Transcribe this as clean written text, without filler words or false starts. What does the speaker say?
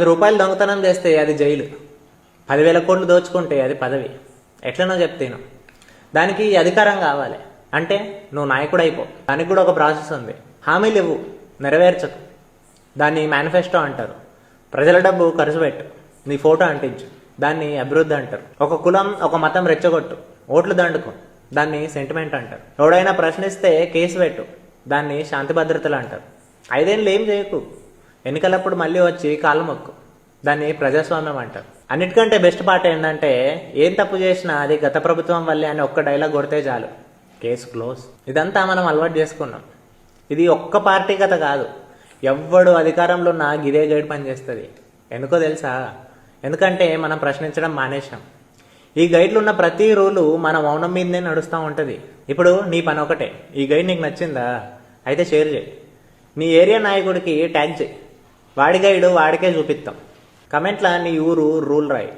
రూపాయలు దొంగతనం చేస్తే అది జైలు, 10,000 కోట్లు దోచుకుంటే అది పదవి. ఎట్లనో చెప్తాను. దానికి అధికారం కావాలి అంటే నువ్వు నాయకుడు అయిపో. దానికి కూడా ఒక ప్రాసెస్ ఉంది. హామీలు ఇవ్వు, నెరవేర్చకు, దాన్ని మేనిఫెస్టో అంటారు. ప్రజల డబ్బు ఖర్చు పెట్టు, నీ ఫోటో అంటించు, దాన్ని అభివృద్ధి అంటారు. ఒక కులం ఒక మతం రెచ్చగొట్టు, ఓట్లు దండుకో, దాన్ని సెంటిమెంట్ అంటారు. ఎవడైనా ప్రశ్నిస్తే కేసు పెట్టు, దాన్ని శాంతి భద్రతలు అంటారు. 5 ఏళ్ళు ఏం చేయకు, ఎన్నికలప్పుడు మళ్ళీ వచ్చి కాళ్ళు మొక్కు, దాన్ని ప్రజాస్వామ్యం అంటారు. అన్నిటికంటే బెస్ట్ పార్ట్ ఏంటంటే ఏం తప్పు చేసినా అది గత ప్రభుత్వం వల్లే అని ఒక్క డైలాగ్ కొడితే చాలు, కేసు క్లోజ్. ఇదంతా మనం అలవాటు చేసుకున్నాం. ఇది ఒక్క పార్టీ కథ కాదు, ఎవ్వడు అధికారంలో ఉన్న ఇదే గైడ్ పనిచేస్తుంది. ఎందుకో తెలుసా? ఎందుకంటే మనం ప్రశ్నించడం మానేసాం. ఈ గైడ్లు ఉన్న ప్రతి రూలు మన మౌనం మీదనే నడుస్తూ ఉంటుంది. ఇప్పుడు నీ పని ఒకటే, ఈ గైడ్ నీకు నచ్చిందా అయితే షేర్ చేయి, నీ ఏరియా నాయకుడికి ట్యాగ్ చేయి, వాడి గైడ్ వాడికే చూపిస్తాం. కమెంట్లా నీ ఊరు రూల్ రాయి.